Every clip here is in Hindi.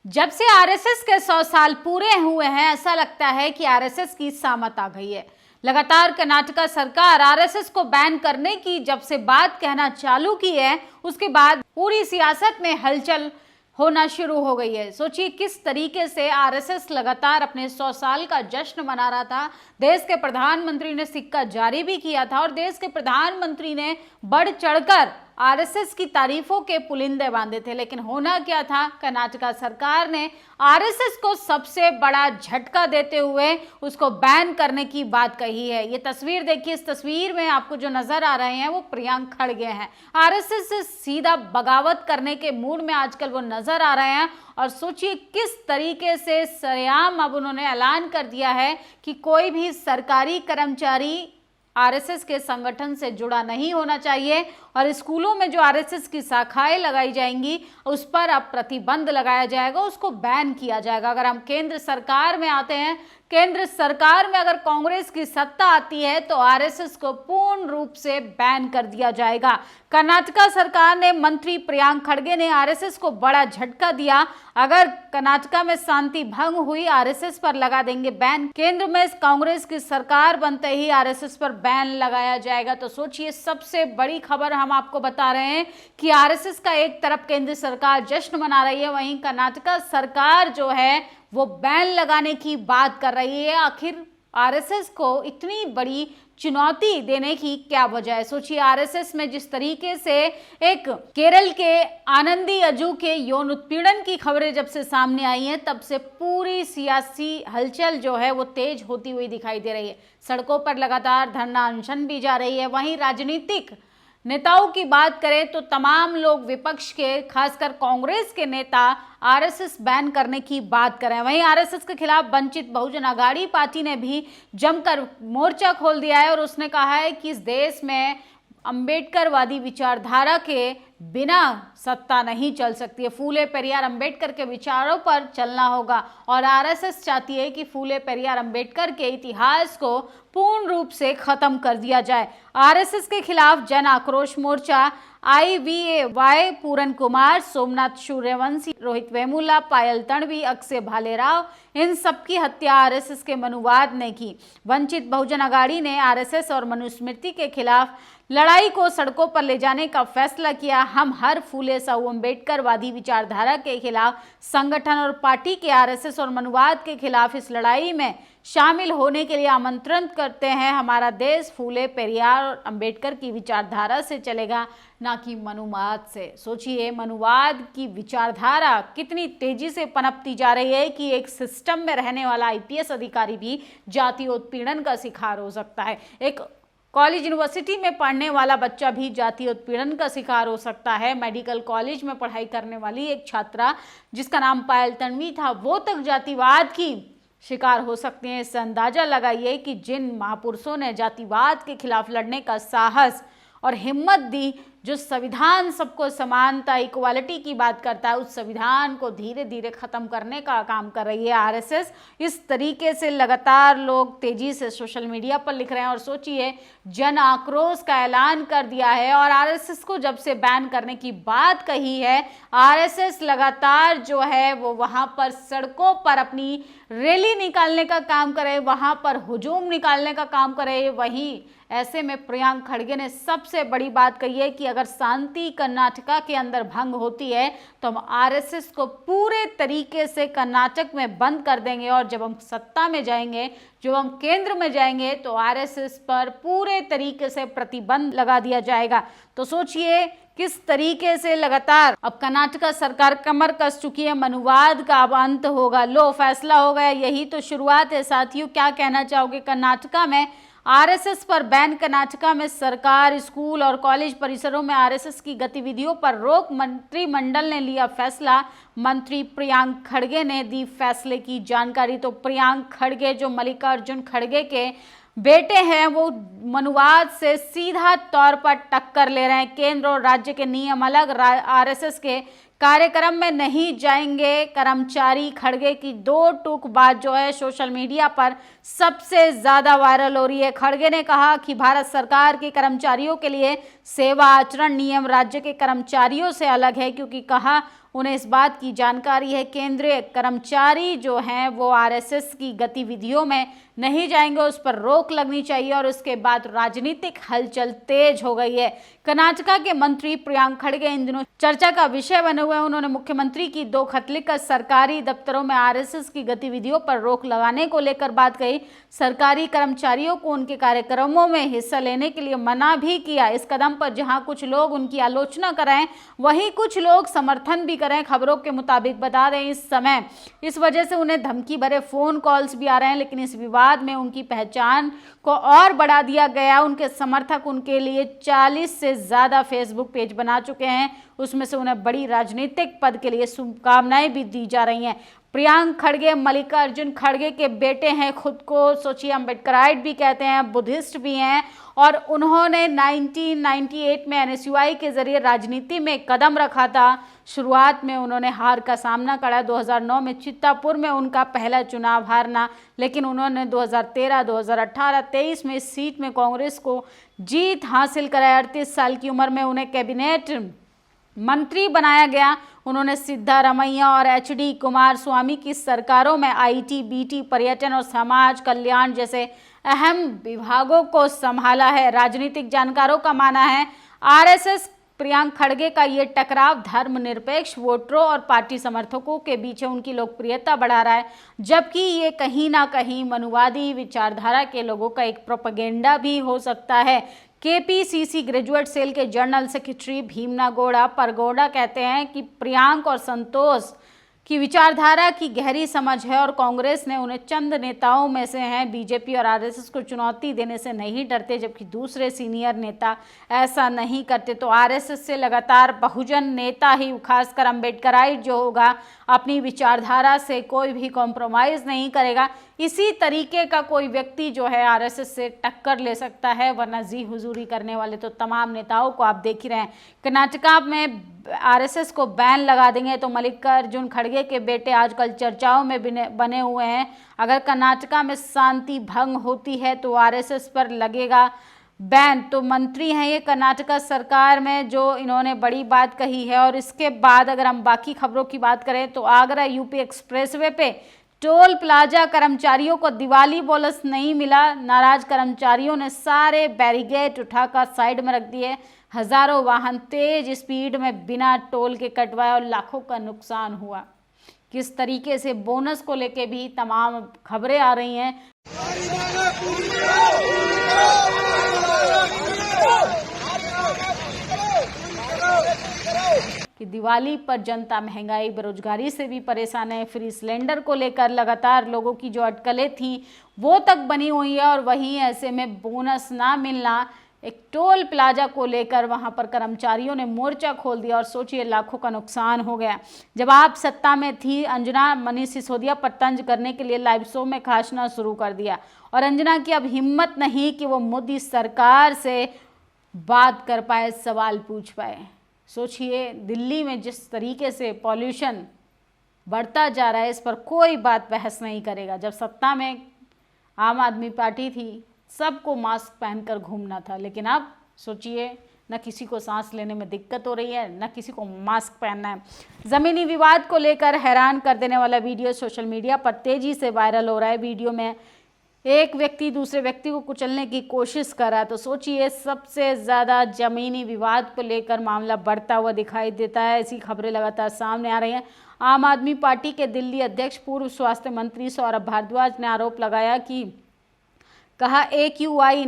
जब से आरएसएस के 100 साल पूरे हुए हैं, ऐसा लगता है कि आरएसएस की सामत आ गई है। लगातार कर्नाटक सरकार आरएसएस को बैन करने की जब से बात कहना चालू की है, उसके बाद पूरी सियासत में हलचल होना शुरू हो गई है। सोचिए किस तरीके से आरएसएस लगातार अपने 100 साल का जश्न मना रहा था। देश के प्रधानमंत्री ने सिक्का जारी भी किया था और देश के प्रधानमंत्री ने बढ़ चढ़कर आरएसएस की तारीफों के पुलिंदे बांधे थे। लेकिन होना क्या था, कर्नाटक सरकार ने आरएसएस को सबसे बड़ा झटका देते हुए उसको बैन करने की बात कही है। ये तस्वीर देखिए, इस तस्वीर में आपको जो नजर आ रहे हैं वो प्रियंक खड़गे हैं। आरएसएस से सीधा बगावत करने के मूड में आजकल वो नजर आ रहे हैं और सोचिए किस तरीके से सरेआम अब उन्होंने ऐलान कर दिया है कि कोई भी सरकारी कर्मचारी आरएसएस के संगठन से जुड़ा नहीं होना चाहिए और स्कूलों में जो आरएसएस की शाखाएं लगाई जाएंगी उस पर अब प्रतिबंध लगाया जाएगा, उसको बैन किया जाएगा। अगर हम केंद्र सरकार में आते हैं, केंद्र सरकार में अगर कांग्रेस की सत्ता आती है तो आरएसएस को पूर्ण रूप से बैन कर दिया जाएगा। कर्नाटक सरकार ने मंत्री प्रियंक खड़गे ने आरएसएस को बड़ा झटका दिया। अगर कर्नाटक में शांति भंग हुई, आरएसएस पर लगा देंगे बैन। केंद्र में कांग्रेस की सरकार बनते ही आरएसएस पर बैन लगाया जाएगा। तो सोचिए, सबसे बड़ी खबर हम आपको बता रहे हैं कि आरएसएस का एक तरफ केंद्र सरकार जश्न मना रही है, वहीं कर्नाटक सरकार जो है वो बैन लगाने की बात कर रही है। आखिर आरएसएस को इतनी बड़ी चुनौती देने की क्या वजह है? सोचिए, आरएसएस में जिस तरीके से एक केरल के आनंदी अजू के यौन उत्पीड़न की खबरें जब से सामने आई हैं, तब से पूरी सियासी हलचल जो है वो तेज होती हुई दिखाई दे रही है। सड़कों पर लगातार धरना अनशन भी जा रही है। वहीं राजनीतिक नेताओं की बात करें तो तमाम लोग विपक्ष के, खासकर कांग्रेस के नेता आरएसएस बैन करने की बात कर रहे हैं। वहीं आरएसएस के खिलाफ वंचित बहुजन आघाड़ी पार्टी ने भी जमकर मोर्चा खोल दिया है और उसने कहा है कि इस देश में अंबेडकरवादी विचारधारा के बिना सत्ता नहीं चल सकती है। फूले पेरियार अंबेडकर के विचारों पर चलना होगा और आरएसएस चाहती है कि फूले पेरियार अंबेडकर के इतिहास को पूर्ण रूप से खत्म कर दिया जाए। आरएसएस के खिलाफ जन आक्रोश मोर्चा IVAY पूरन कुमार, सोमनाथ सूर्यवंशी, रोहित वेमुला, पायल तणवी, अक्षय भालेराव, इन सबकी हत्या आरएसएस के मनुवाद ने की। वंचित बहुजन आघाड़ी ने आरएसएस और मनुस्मृति के खिलाफ लड़ाई को सड़कों पर ले जाने का फैसला किया। हम हर फूले साहू अंबेडकरवादी विचारधारा के खिलाफ संगठन और पार्टी के आरएसएस और मनुवाद के खिलाफ इस लड़ाई में शामिल होने के लिए आमंत्रण करते हैं। हमारा देश फूले पेरियार और अंबेडकर की विचारधारा से चलेगा, ना कि मनुवाद से। सोचिए, मनुवाद की विचारधारा कितनी तेजी से पनपती जा रही है कि एक सिस्टम में रहने वाला IPS अधिकारी भी जातीय उत्पीड़न का शिकार हो सकता है। एक कॉलेज यूनिवर्सिटी में पढ़ने वाला बच्चा भी जातीय उत्पीड़न का शिकार हो सकता है। मेडिकल कॉलेज में पढ़ाई करने वाली एक छात्रा जिसका नाम पायल तणवी था, वो तक जातिवाद की शिकार हो सकते हैं। इससे अंदाजा लगाइए कि जिन महापुरुषों ने जातिवाद के खिलाफ लड़ने का साहस और हिम्मत दी, जो संविधान सबको समानता, इक्वालिटी की बात करता है, उस संविधान को धीरे धीरे खत्म करने का काम कर रही है आरएसएस। इस तरीके से लगातार लोग तेजी से सोशल मीडिया पर लिख रहे हैं और सोचिए, जन आक्रोश का ऐलान कर दिया है और आरएसएस को जब से बैन करने की बात कही है, आरएसएस लगातार जो है वो वहां पर सड़कों पर अपनी रैली निकालने का काम करे, वहां पर हुजूम निकालने का काम करे। वहीं ऐसे में प्रियंक खड़गे ने सबसे बड़ी बात कही है कि अगर शांति कर्नाटक के अंदर भंग होती है तो हम आरएसएस को पूरे तरीके से कर्नाटक में बंद कर देंगे और जब हम सत्ता में जाएंगे, जब हम केंद्र में जाएंगे तो आरएसएस पर पूरे तरीके से प्रतिबंध लगा दिया जाएगा। तो सोचिए किस तरीके से लगातार अब कर्नाटक सरकार कमर कस चुकी है। मनुवाद का अब अंत होगा, लो फैसला हो गया, यही तो शुरुआत है। साथियों, क्या कहना चाहोगे? कर्नाटक में आरएसएस पर बैन। कर्नाटक में सरकार स्कूल और कॉलेज परिसरों में आरएसएस की गतिविधियों पर रोक। मंत्रिमंडल ने लिया फैसला। मंत्री प्रियंक खड़गे ने दी फैसले की जानकारी। तो प्रियंक खड़गे जो मल्लिकार्जुन खड़गे के बेटे हैं, वो मनुवाद से सीधा तौर पर टक्कर ले रहे हैं। केंद्र और राज्य के नियम अलग, आरएसएस के कार्यक्रम में नहीं जाएंगे कर्मचारी। खड़गे की दो टूक बात जो है सोशल मीडिया पर सबसे ज्यादा वायरल हो रही है। खड़गे ने कहा कि भारत सरकार के कर्मचारियों के लिए सेवा आचरण नियम राज्य के कर्मचारियों से अलग है, क्योंकि कहा उन्हें इस बात की जानकारी है केंद्रीय कर्मचारी जो हैं वो आरएसएस की गतिविधियों में नहीं जाएंगे, उस पर रोक लगनी चाहिए। और उसके बाद राजनीतिक हलचल तेज हो गई है। कर्नाटका के मंत्री प्रियांक खड़गे इन दिनों चर्चा का विषय बने हुए हैं। उन्होंने मुख्यमंत्री की 2 खत लिखकर सरकारी दफ्तरों में आरएसएस की गतिविधियों पर रोक लगाने को लेकर बात कही। सरकारी कर्मचारियों को उनके कार्यक्रमों में हिस्सा लेने के लिए मना भी किया। इस कदम पर जहां कुछ लोग उनकी आलोचना कर रहे हैं, वहीं कुछ लोग समर्थन भी कर रहे हैं। खबरों के मुताबिक बता दें इस समय इस वजह से उन्हें धमकी भरे फोन कॉल्स भी आ रहे हैं, लेकिन इस विवाद में उनकी पहचान को और बढ़ा दिया गया। उनके समर्थक उनके लिए 40 से ज्यादा फेसबुक पेज बना चुके हैं। उसमें से उन्हें बड़ी राजनीतिक पद के लिए शुभकामनाएं भी दी जा रही हैं। प्रियांक खड़गे मल्लिकार्जुन खड़गे के बेटे हैं, खुद को सोचिए अम्बेडकराइट भी कहते हैं, बुद्धिस्ट भी हैं, और उन्होंने 1998 में एनएसयूआई के जरिए राजनीति में कदम रखा था। शुरुआत में उन्होंने हार का सामना करा। 2009 में चित्तापुर में उनका पहला चुनाव हारना, लेकिन उन्होंने 2013, 2018, 23 में इस सीट में कांग्रेस को जीत हासिल कराई। 38 साल की उम्र में उन्हें कैबिनेट मंत्री बनाया गया। उन्होंने सिद्धारमैया और एचडी कुमारस्वामी की सरकारों में आईटी, बीटी, पर्यटन और समाज कल्याण जैसे अहम विभागों को संभाला है। राजनीतिक जानकारों का मानना है आरएसएस प्रियांक खड़गे का ये टकराव धर्मनिरपेक्ष वोटरों और पार्टी समर्थकों के बीच उनकी लोकप्रियता बढ़ा रहा है, जबकि ये कहीं ना कहीं मनुवादी विचारधारा के लोगों का एक प्रोपेगेंडा भी हो सकता है। केपीसीसी ग्रेजुएट सेल के जनरल सेक्रेटरी भीमना गौड़ा परगौड़ा कहते हैं कि प्रियांक और संतोष की विचारधारा की गहरी समझ है और कांग्रेस ने उन्हें चंद नेताओं में से हैं। बीजेपी और आरएसएस को चुनौती देने से नहीं डरते, जबकि दूसरे सीनियर नेता ऐसा नहीं करते। तो आरएसएस से लगातार बहुजन नेता ही, खासकर अम्बेडकराइट जो होगा, अपनी विचारधारा से कोई भी कॉम्प्रोमाइज़ नहीं करेगा। इसी तरीके का कोई व्यक्ति जो है आरएसएस से टक्कर ले सकता है, वरना जी हुजूरी करने वाले तो तमाम नेताओं को आप देख ही रहे हैं। कर्नाटका में आरएसएस को बैन लगा देंगे तो मल्लिकार्जुन खड़गे के बेटे आजकल चर्चाओं में बने हुए हैं। अगर कर्नाटका में शांति भंग होती है तो आरएसएस पर लगेगा बैन। तो मंत्री हैं ये कर्नाटका सरकार में, जो इन्होंने बड़ी बात कही है। और इसके बाद अगर हम बाकी खबरों की बात करें तो आगरा यूपी एक्सप्रेसवे पे टोल प्लाजा कर्मचारियों को दिवाली बोनस नहीं मिला। नाराज कर्मचारियों ने सारे बैरिकेड उठाकर साइड में रख दिए। हजारों वाहन तेज स्पीड में बिना टोल के कटवाए और लाखों का नुकसान हुआ। किस तरीके से बोनस को लेके भी तमाम खबरें आ रही हैं। कि दिवाली पर जनता महंगाई बेरोजगारी से भी परेशान है। फ्री सिलेंडर को लेकर लगातार लोगों की जो अटकलें थी वो तक बनी हुई है, और वहीं ऐसे में बोनस ना मिलना, एक टोल प्लाजा को लेकर वहां पर कर्मचारियों ने मोर्चा खोल दिया और सोचिए लाखों का नुकसान हो गया। जब आप सत्ता में थी, अंजना मनीष सिसोदिया पर तंज करने के लिए लाइव शो में खासना शुरू कर दिया, और अंजना की अब हिम्मत नहीं कि वो मोदी सरकार से बात कर पाए, सवाल पूछ पाए। सोचिए दिल्ली में जिस तरीके से पॉल्यूशन बढ़ता जा रहा है, इस पर कोई बात बहस नहीं करेगा। जब सत्ता में आम आदमी पार्टी थी, सबको मास्क पहनकर घूमना था, लेकिन अब सोचिए न किसी को सांस लेने में दिक्कत हो रही है, न किसी को मास्क पहनना है। ज़मीनी विवाद को लेकर हैरान कर देने वाला वीडियो सोशल मीडिया पर तेज़ी से वायरल हो रहा है। वीडियो में एक व्यक्ति दूसरे व्यक्ति को कुचलने की कोशिश कर रहा है। तो सोचिए सबसे ज़्यादा ज़मीनी विवाद को लेकर मामला बढ़ता हुआ दिखाई देता है। ऐसी खबरें लगातार सामने आ रही हैं। आम आदमी पार्टी के दिल्ली अध्यक्ष पूर्व स्वास्थ्य मंत्री सौरभ भारद्वाज ने आरोप लगाया कि AQI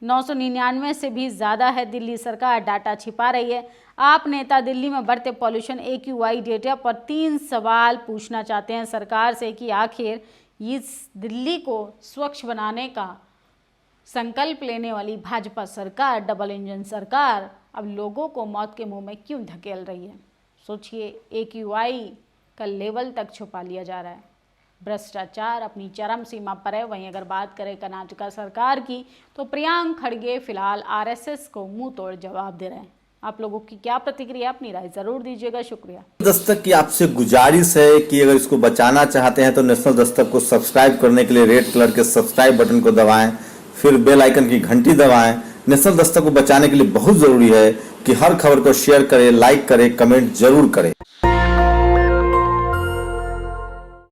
999 से भी ज़्यादा है। दिल्ली सरकार डाटा छिपा रही है। आप नेता दिल्ली में बढ़ते पॉल्यूशन AQI डेटा पर 3 सवाल पूछना चाहते हैं सरकार से कि आखिर इस दिल्ली को स्वच्छ बनाने का संकल्प लेने वाली भाजपा सरकार, डबल इंजन सरकार, अब लोगों को मौत के मुंह में क्यों धकेल रही है। सोचिए AQI का लेवल तक छुपा लिया जा रहा है। भ्रष्टाचार अपनी चरम सीमा पर है। वहीं अगर बात करें कर्नाटका सरकार की, तो प्रियांक खड़गे फिलहाल आरएसएस को मुंह तोड़ जवाब दे रहे हैं। आप लोगों की क्या प्रतिक्रिया, अपनी राय जरूर दीजिएगा। शुक्रिया। दस्तक की आपसे गुजारिश है कि अगर इसको बचाना चाहते हैं तो नेशनल दस्तक को सब्सक्राइब करने के लिए रेड कलर के सब्सक्राइब बटन को दबाएं, फिर बेल आइकन की घंटी दबाएं। नेशनल दस्तक को बचाने के लिए बहुत जरूरी है कि हर खबर को शेयर करें, लाइक करें, कमेंट जरूर करें।